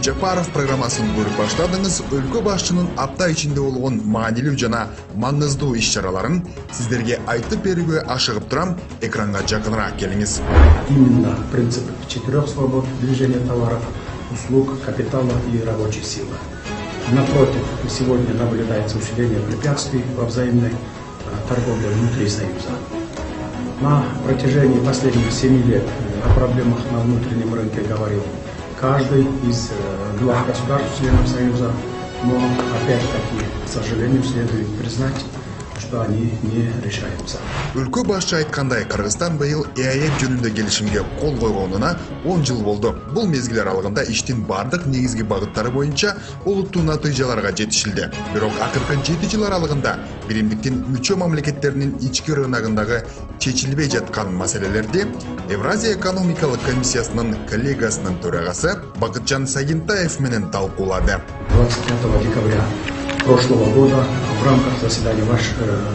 Жапаров программасын көрүп баштадыңыз. Өлкө башчынын апта ичинде болгон маанилүү жана маңыздуу иш-чараларын сиздерге айтып берүүгө ашыгып турам. Экранга жакыныраак келиңиз. Именно принцип 4 свобод: движения товаров, услуг, капитала и рабочей силы. Напротив, сегодня наблюдается усиление препятствий во взаимной торговле внутри Союза. На протяжении последних 7 лет о проблемах на внутреннем рынке говорил каждый из глав государств-членов Союза, но опять-таки, к сожалению, следует признать, что они не решаются. Өлкө башчы айткандай, Кыргызстан быйыл ЭАЭ жөнүндө келишимге кол койгонуна 10 жыл болду. Бул мезгил аралыгында иштин бардык негизги багыттары боюнча олуттуу натыйжаларга жетишилди. Бирок акыркы 7 жыл аралыгында биримдиктин мүчө мамлекеттеринин ички рыногундагы чечилбей жаткан маселелерди Евразия экономикалык комиссиясынын коллегасынын төрагасы Бакытжан Сагинтаев менен талкуулады. 25 декабря прошлого года в рамках заседания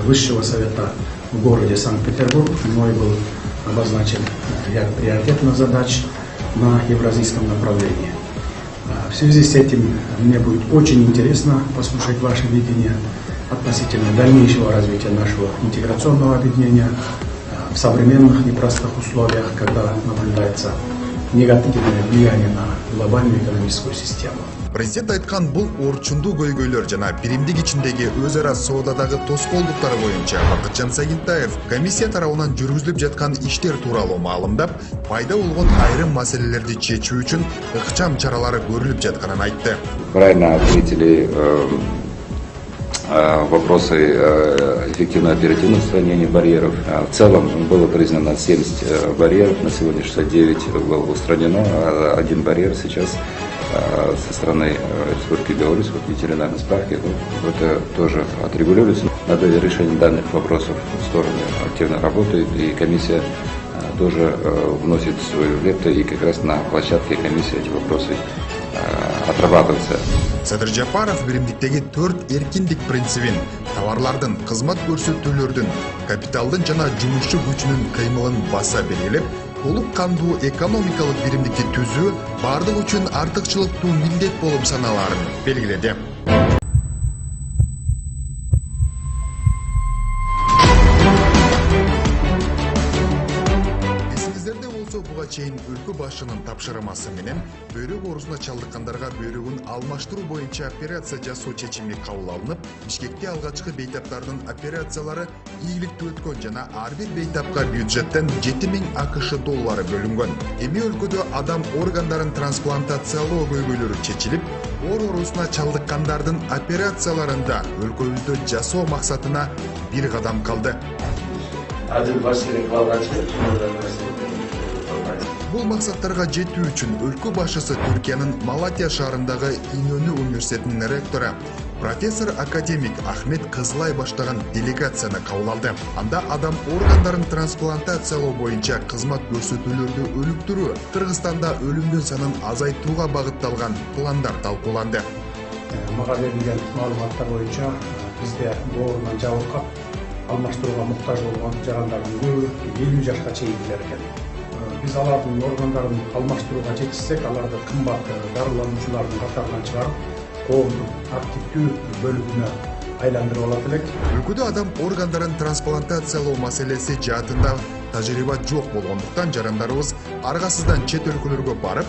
Высшего совета в городе Санкт-Петербург мной был обозначен ряд приоритетных задач на евразийском направлении. В связи с этим мне будет очень интересно послушать ваше видение относительно дальнейшего развития нашего интеграционного объединения в современных непростых условиях, когда наблюдается негативное влияние на глобальную экономическую систему. Президент айткан бул орчундуу көйгөйлөр жана биримдик ичиндеги өз ара соодадагы тоскоолдуктар боюнча Бакытжан Сагинтаев комиссия тарабынан жүргүзүлүп жаткан иштер тууралуу маалымдап, пайда болгон айрым маселелерди чечүү үчүн ыкчам чаралары көрүлүп жатканын айтты. Правильно ответили вопросы эффективного оперативного устранения барьеров. В целом было признано 70 барьеров, на сегодня 69 было устранено, а один барьер сейчас со стороны Республики Беларусь, вот ветеринарной справки, это тоже отрегулируется. Над решением данных вопросов в сторону активно работает, и комиссия тоже вносит свою лепту, и как раз на площадке комиссии эти вопросы отрабатываются. Садыр Жапаров биримдиктеги 4 эркиндик принцибин, товарлардын, кызмат көрсөтүүлөрдүн, капиталдын жана жумушчу күчүнүн кыймылын баса белгилеп, толук кандуу экономикалык биримдикти түзүү бардык үчүн артыкчылыктуу милдет болуп саналарын белгиледи. Буга чейин өлкө башчынын тапшырмасы менен бөйрөк оорусуна чалдыккандарга бөйрөгүн алмаштыруу боюнча операция жасоо чечими кабыл алынып, Бишкекте алгачкы бейтаптардын операциялары ийгиликтүү өткөн жана ар бир бейтапка бюджеттен 7000 АКШ доллары бөлүнгөн. Эми өлкөдө адам органдарын трансплантациялоо көйгөйлөрү чечилип, оорусуна чалдыккандардын операцияларында өлкөбүздө жасоо максатына бир кадам калды. Бул максаттарга жетүү үчүн өлкө башчысы Түркиянын Малатия шаарындагы Инөнү университетинин ректору профессор академик Ахмет Кызылай баштаган делегацияны кабыл алды. Анда адам органдарын трансплантациялоо боюнча кызмат көрсөтүүлөрдү өнүктүрүү, Кыргызстанда өлүмдүн санын азайтууга багытталган пландар талкууланды. Мага берилген маалыматтар боюнча бизде боорунан жабыркап алмаштырууга муктаж болгон жарандардын көбү 50 жашка чейин келер экен. Biz алардын органдарын алмаштырууга жетишсек, аларды кымбат дарылануучулардын катарынан чыгарып, коомдун активдүү бөлүгүнө айландырып алат элек. Өлкөдө адам органдарын трансплантациялоо маселеси жаатында тажрыйба жок болгондуктан жарандарыбыз аргасыздан чет өлкөлөргө барып,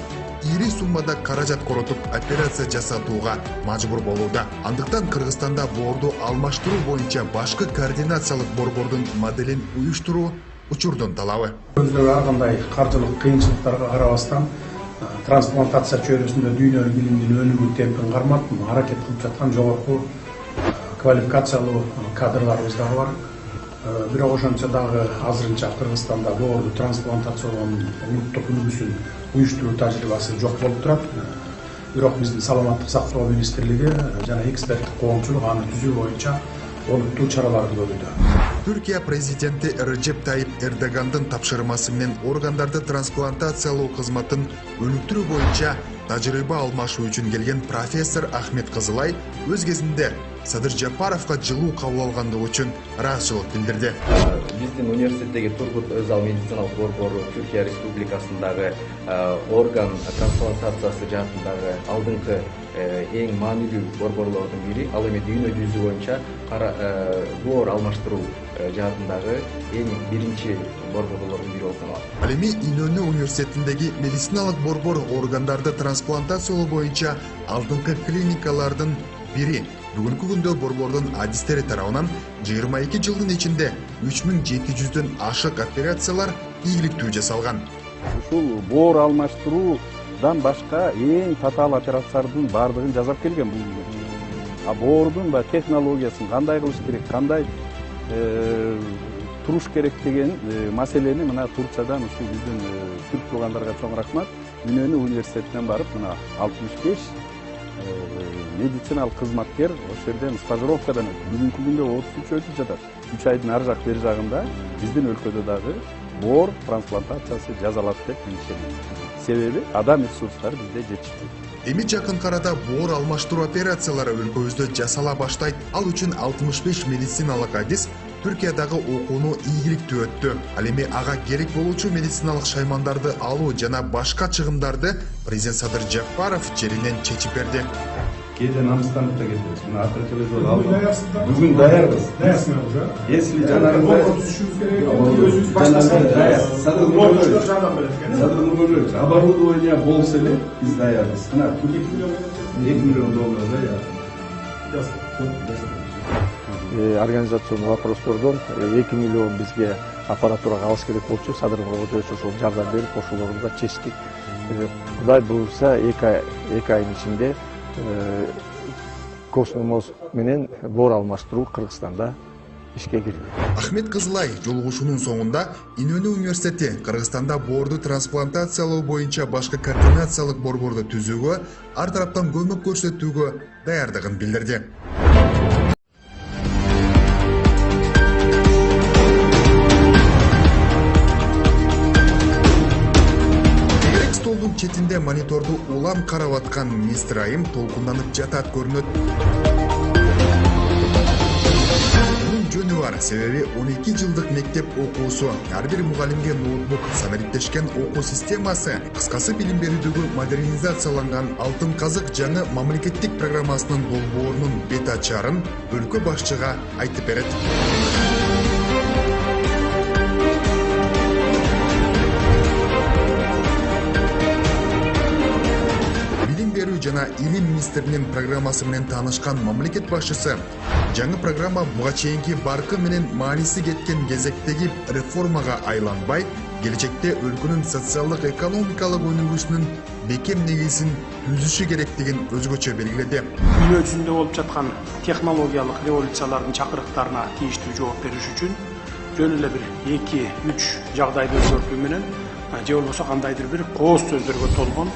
ири суммада каражат коротуп операция жасатууга мажбур болууда. Андыктан Кыргызстанда боорду алмаштыруу боюнча башкы координациялык борбордун моделин уюштуруу учурдун талабы. Өздөрү ар кандай каржылык кыйынчылыктарга карабастан трансплантация чөйрөсүндө дүйнөлүк билимдин өнүгүү темпин кармап, аракет кылып жаткан жогорку квалификациялуу кадрларыбыз дагы бар. Бирок ошончо дагы азырынча Кыргызстанда боорду трансплантациялоонун улуттук үлгүсүн уюштуруу тажрыйбасы жок болуп турат. Бирок биздин саламаттык сактоо министрлиги жана эксперттик коомчулук аны түзүү боюнча олуттуу чараларды көрүүдө. Түркия президенти Режеп Тайип Эрдогандын тапшырмасы менен органдарды трансплантациялоо кызматын өнүктүрүү боюнча тажрыйба алмашуу үчүн келген профессор Ахмет Кызылай өз кезинде Садыр Жапаровга жылуу кабыл алгандыгы үчүн ыраазычылык билдирди. Биздин университеттеги Тургут Өзал медициналык борбору Түркия Республикасындагы орган трансплантациясы жаатындагы алдыңкы эң маанилүү борборлордун бири. Ал эми дүйнө жүзү боюнча боор алмаштыруу жаатындагы эң биринчи борборлордун бири болуп саналат. Ал эми Инөнү университетиндеги медициналык борбор органдарды трансплантациялоо боюнча алдыңкы клиникалардын бири. Бүгүнкү күндө борбордун адистери тарабынан 22 жылдын ичинде 3700дөн ашык операциялар ийгиликтүү жасалган. Ушул боор алмаштыруудан башка эң татаал операциялардын баардыгын жасап келген. Бул боордун технологиясын кандай кылыш керек, кандай туруш керек деген маселени мына Турциядан ушул биздин түрк туугандарга чоң рахмат. Үнөнү университетинен барып мына 65 медициналык кызматкер ошол жерден стажировкадан өтүп, бүгүнкү күндө 33 өтүп жатат. 3 айдын ар жак бери жагында биздин өлкөдө дагы боор трансплантациясы жасалат деп мен ишенем. Себеби адам ресурстары бизде жетиштүү. Эми жакын арада боор алмаштыруу операциялары өлкөбүздө жасала баштайт. Ал үчүн 65 медициналык адис Түркиядагы окууну ийгиликтүү өттү. Ал эми ага керек болуучу медициналык шаймандарды алуу жана башка чыгымдарды президент Садыр Жапаров жеринен чечип берди. Кээде намыстанып да кетебиз. Мына ата телевизор алдык. Бүгүн даярбыз. Если жанагындай өзүбүз баштасак даяр. Садыр Нурмуллович, оборудование болсо эле биз даярбыз. Мына 2 миллион доллар да организациялық вопростордон 2 миллион бизге аппаратурага алыш керек болчу. Садыр Нурмуллович ошол жардам берип, ошолорду да чечтик. Кудай буйруса 2 айдын ичинде Космос менен боор алмаштыруу Кыргызстанда ишке кирди. Ахмет Кызылай жолугушуунун соңунда Инөнү университети Кыргызстанда боорду трансплантациялоо боюнча башкы координациялык борборду түзүүгө, ар тараптан көмөк көрсөтүүгө даярдыгын билдирди. Четинде мониторду улам карап аткан мистер Айым толкунданып жатат көрүнөт. Бунун жөнү бар, себеби 12 жылдык мектеп окуусу, ар бир мугалимге ноутбук, санариптешкен окуу системасы, кыскасы билим берүүдөгү модернизацияланган Алтын казык жаңы мамлекеттик программасынын болбоорунун бет ачарын өлкө башчыга айтып берет. Жана илим министринин программасы менен таанышкан мамлекет башчысы жаңы программа буга чейинки баркы менен мааниси кеткен кезектеги реформага айланбай, келечекте өлкөнүн социалдык экономикалык өнүгүүсүнүн бекем негизин түзүшү керектигин өзгөчө белгиледи. Дүйнө жүзүндө болуп жаткан технологиялык революциялардын чакырыктарына тийиштүү жооп бериш үчүн жөн эле бир 2-3 жагдайды өзгөртүү менен же болбосо кандайдыр бир кооз сөздөргө толгон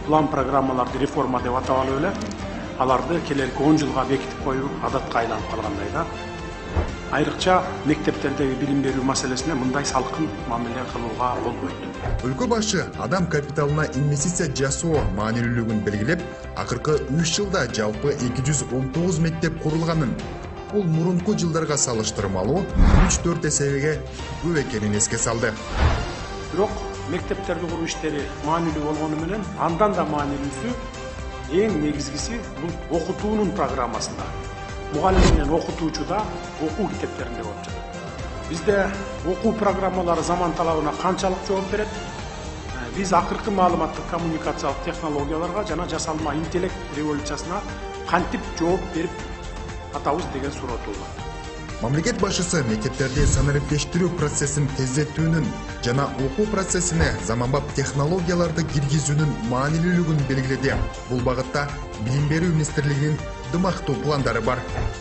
план программаларды реформа деп атабалы эле, аларды келерки 10 жылга бекитип коюу адатка айланып калгандай да. Айрыкча мектептердеги билим берүү маселесине мындай салкын мамиле кылууга болбойт. Өлкө башы адам капиталына инвестиция жасоо маанилүүлүгүн белгилеп, акыркы 3 жылда жалпы 219 мектеп курулганын, бул мурунку жылдарга салыштырмалуу 3-4 эсебеге көп экенин эске салды. Бирок мектептерди куруу иштери маанилүү болгону менен андан да маанилүүсү эң негизгиси бул окутуунун программасында. Мугалим менен окутуучу да окуу китептеринде болуп жатат. Бизде окуу программалары заман талабына канчалык жооп берет? Биз акыркы маалыматтык коммуникациялык технологияларга жана жасалма интеллект революциясына кантип жооп берип атабыз деген суроо туулат. Мамлекет башчысы мектептерде санариптештирүү процессин тездетүүнүн жана окуу процессине заманбап технологияларды киргизүүнүн маанилүүлүгүн белгиледи. Бул багытта билим берүү министрлигинин дымактуу пландары бар.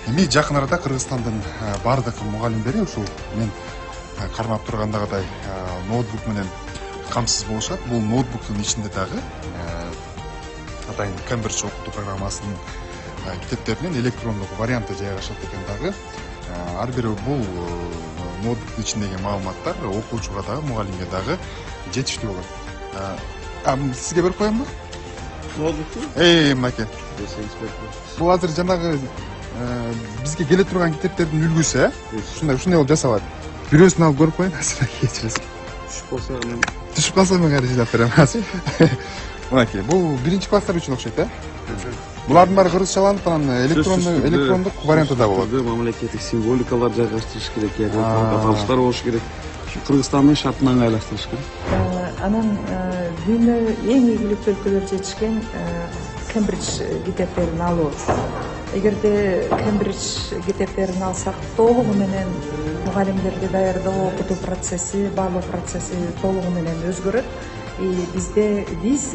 Эми жакын арада Кыргызстандын бардык мугалимдери ушул мен кармап тургандагыдай ноутбук менен камсыз болушат. Бул ноутбуктун ичинде дагы атайын Cambridge окутуу программасынын китептеринин электрондук варианты жайгашат экен дагы. Ар бир бул ноутбуктун ичиндеги маалыматтар окуучуга дагы, мугалимге дагы жетиштүү болот. Сизге берип коемби? Ноутбукту? Мынакей. Бул азыр жанагы бизге келе турган китептердин үлгүсү, ушундай болуп жасалат. Бирөөсүн алып көрүп коюн, азыр кечиресиз. Түшүп калса мен кайра жыйлап берем азыр. Мынакей, бул биринчи класстар үчүн окшойт, Булардын баары кыргызчаланып, анан электрондук варианты да болот. Мамлекеттик символикалар жайгаштырыш керек, аталыштар болуш керек. Кыргызстандын шартына ыңгайлаштырыш керек. Анан дүйнө эң ийгиликтүү өлкөлөр жетишкен Кембридж китептерин алуу. Эгерде Кембридж китептерин алсак, толугу менен мугалимдерди даярдоо, окутуу процесси, баалоо процесси толугу менен өзгөрөт. Биз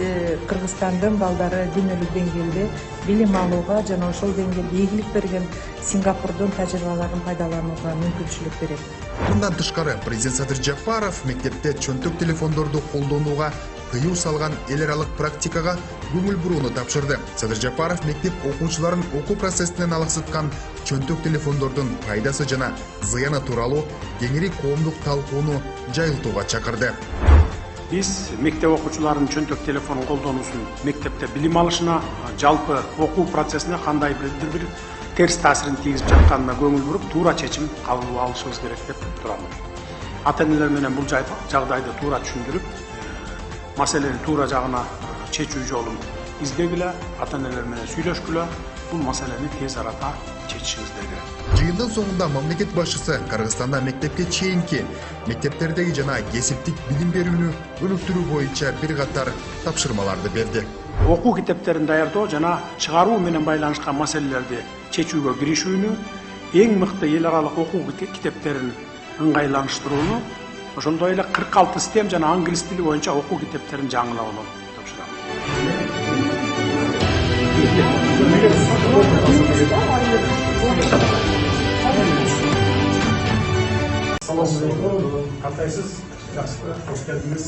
Кыргызстандын балдары дүйнөлүк деңгээлде билим алууга жана ошол деңгээлде ийгилик берген Сингапурдун тажрыйбаларын пайдаланууга мүмкүнчүлүк берет. Мындан тышкары президент Садыр Жапаров мектепте чөнтөк телефондорду колдонууга тыюу салган эл аралык практикага көңүл бурууну тапшырды. Садыр Жапаров мектеп окуучуларын окуу процессинен алаксыткан чөнтөк телефондордун пайдасы жана зыяны тууралуу кеңири коомдук талкууну жайылтууга чакырды. Биз мектеп окуучуларынын чөнтөк телефонун колдонуусун мектепте билим алышына, жалпы окуу процессине кандай бир терс таасирин тийгизип жатканына көңүл буруп, туура чечим кабыл алышыбыз керек деп турамын. Ата-энелер менен бул жагдайды туура түшүндүрүп, маселени туура жагына чечүү жолун издегиле, ата-энелер менен сүйлөшкүлө, бул маселени тез арада чечишибиздер керек. Жыйындын соңунда мамлекет башчысы Кыргызстанда мектепке чейинки мектептердеги жана кесиптик билим берүүнү өнүктүрүү боюнча бир катар тапшырмаларды берди. Окуу китептерин даярдоо жана чыгаруу менен байланышкан маселелерди чечүүгө киришүүнү, эң мыкты эл аралык окуу китептерин ыңгайланыштырууну, ошондой эле 46 систем жана англис тили боюнча окуу китептерин жаңылауну тапшырам. Assalamualaikum. Кантайсыз? Жакшы, кош келдиңиз.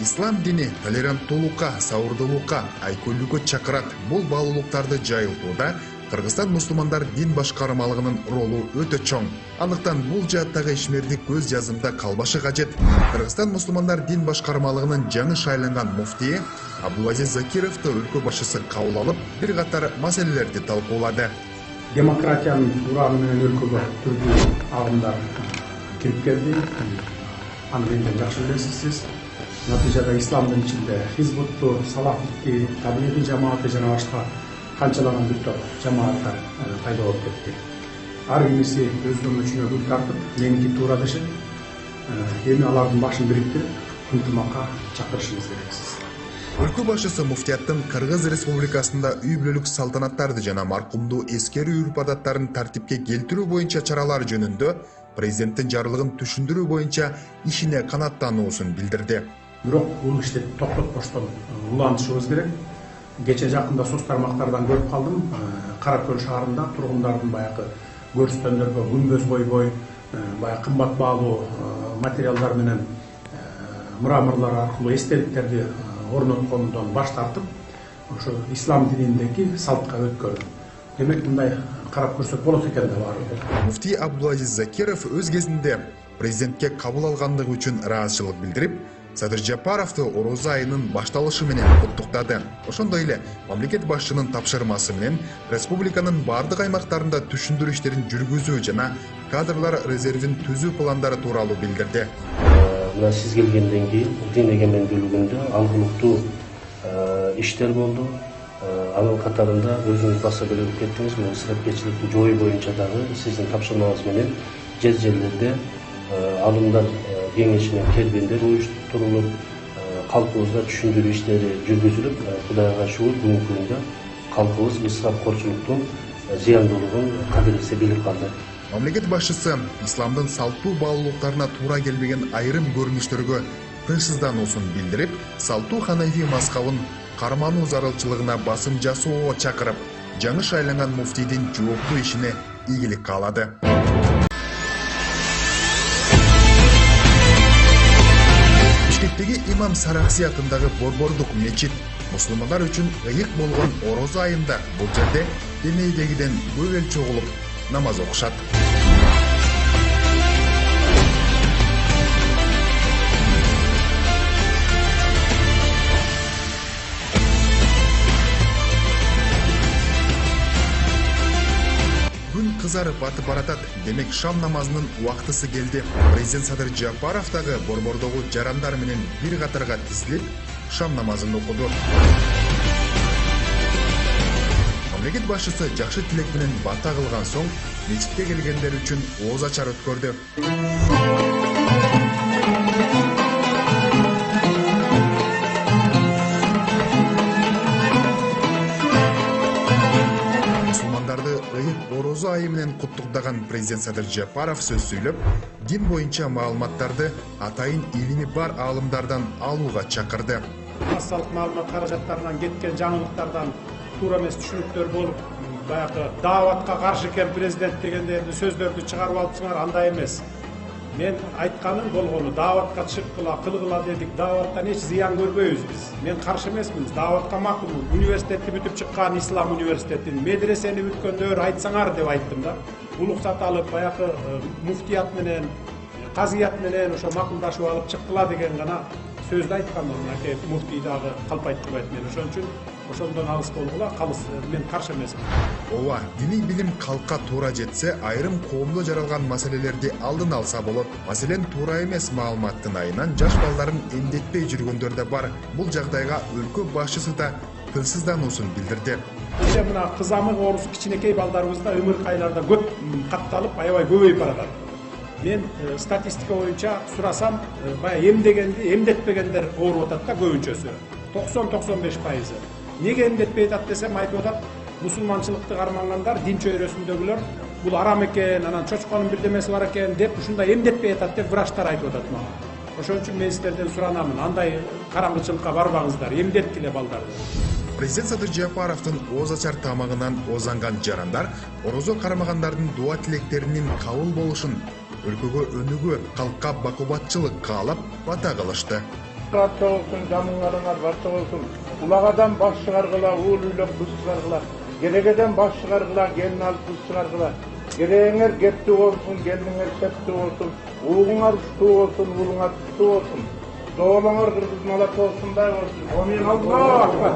Ислам дини толеранттуулукка, сабырдуулукка, айкөлдүккө чакырат. Бул баалуулуктарды жайылтууда Кыргызстан мусулмандар дин башкармалыгынын ролу өтө чоң. Андыктан бул жааттагы ишмердик көз жазымда калбашы кажет. Кыргызстан мусулмандар дин башкармалыгынын жаңы шайланган муфтии Абдулазиз Закировду өлкө башчысы кабыл алып, бир катар маселелерди талкуулады. Демократиянын урагы менен өлкөгө түрдүү агымдар кирип келди. Аны менден жакшы билесиз сиз. Натыйжада исламдын ичинде хизбутту, салафитти, таблиги жамааты жана башка канчалаган бүттөр жамааттар пайда болуп кетти. Ар кимиси өздүн үчүнө күн тартып, меники туура дешет. Эми алардын башын бириктирип, ынтымакка чакырышыбыз керек. Өлкө башчысы муфтияттын Кыргыз Республикасында үй бүлөлүк салтанаттарды жана маркумду эскерүү үрп-адаттарын тартипке келтирүү боюнча чаралар жөнүндө президенттин жарлыгын түшүндүрүү боюнча ишине канааттануусун билдирди. Бирок бул ишти токтотпостон улантышыбыз керек. Geçe жақында соц тармактардан көрүп калдым. Каракөл шаарында тургундардын баягы көрсөтөндөргө күнбөз бойбой баягы кымбат баалуу материалдар менен мраморлар аркылуу эстеликтерди орноткондон баш тартып, ошо ислам дининдеги салтка өткөрдү. Демек мындай карап көрсөк болот экен деп баары. Муфтий Абдулазиз Закиров өз кезинде президентке кабыл алгандыгы үчүн ыраазычылык билдирип, Садыр Жапаровду Орозо айынын башталышы менен куттуктады. Ошондой эле мамлекет башчынын тапшырмасы менен республиканын бардык аймактарында түшүндүрүү иштерин жүргүзүү жана кадрлар резервин түзүү пландары тууралуу билдирди. Мына сиз келгенден кийин дин эгемендүүлүгүндө алгылыктуу иштер болду. Анын катарында өзүңүз баса белгилеп кеттиңиз, бул ысырапкерчиликти жоюу боюнча дагы сиздин тапшырмаңыз менен жерлерде алымдар кеңешине келбендер уюштурулуп, калкыбызда түшүндүрүү иштери жүргүзүлүп, Кудайга шүгүр бүгүнкү күндө калкыбыз ысырапкорчулуктун зыяндуулугун кадырлесе билип калды. Мамлекет башчысы исламдын салттуу баалуулуктарына туура келбеген айрым көрүнүштөргө тынчсыздануусун билдирип, салттуу ханафи мазхабын кармануу зарылчылыгына басым жасоого чакырып, жаңы шайланган муфтийдин жооптуу ишине ийгилик каалады. Бишкектеги имам Саракси атындагы Борбордук мечит мусулмандар үчүн ыйык болгон Орозо айында бул жерде денейдегиден көп эл чогулуп намаз окушат. кызарып атып баратат. Демек шам намазынын убактысы келди. Президент Садыр Жапаров дагы борбордогу жарандар менен бир катарга тизилип, шам намазын окуду. Мамлекет башчысы жакшы тилек менен бата кылган соң мечитке келгендер үчүн ооз ачар өткөрдү. Мусулмандарды ыйык орозо айы менен куттуктаган президент Садыр Жапаров сөз сүйлөп, дин боюнча маалыматтарды атайын илими бар аалымдардан алууга чакырды. Массалык маалымат каражаттарынан кеткен жаңылыктардан туура эмес түшүнүктөр болуп, баягы дааватка каршы экен президент дегендерди сөздөрдү чыгарып алыпсыңар, андай эмес. Мен айтканым болгону дааватка чыккыла, кылгыла дедик, дааваттан эч зыян көрбөйбүз биз. Мен каршы эмесмин, дааватка макулмун. Университетти бүтүп чыккан, ислам университетин, медресени бүткөндөр айтсаңар деп айттым да. Улуксат алып, баягы муфтият менен, казият менен ошо макулдашып алып чыккыла деген гана сөздү айткан. Мынакей муфтий дагы калп айтпайт мен. Ошон үчүн ошондон алыс болгула, калыс мен каршы эмесмин. Ооба, диний билим калкка туура жетсе, айрым коомдо жаралган маселелерди алдын алса болот. Маселен, туура эмес маалыматтын айынан жаш балдарын эмдетпей жүргөндөр да бар. Бул жагдайга өлкө башчысы да тынчсыздануусун билдирди. Эже мына кызамык оорусу кичинекей балдарыбызда өмүркү айларда көп катталып, аябай көбөйүп баратат. Мен статистика боюнча сурасам, баягы эмдегенди, эмдетпегендер ооруп атат да көбүнчөсү. 90-95%. Неге эмдетпей атат десем, айтып атат, мусулманчылыкты кармангандар, дин чөйрөсүндөгүлөр, бул арам экен, анан чочконун бирдемеси бар экен деп, ушундай эмдетпей атат деп врачтар айтып атат мага. Ошон үчүн мен сиздерден суранамын, андай караңгычылыкка барбаңыздар, эмдеткиле балдарды. Президент Садыр Жапаровдун ооз ачар тамагынан оозанган жарандар орозо кармагандардын дуа тилектеринин кабыл болушун, өлкөгө өнүгүү, калкка бакубатчылык каалап бата кылышты. Барча болсун, жаныңарыңар барча болсун. Улагадан баш чыгаргыла, уул үйлөп кыз чыгаргыла. Керегеден баш чыгаргыла, келин алып кыз чыгаргыла. Керегиңер кептүү болсун, келиңер септүү болсун. Уугуңар уштуу болсун, уулуңар туштуу болсун. Доолоңор кыргыз малак болсундай болсун. Амин. Аллах акбар.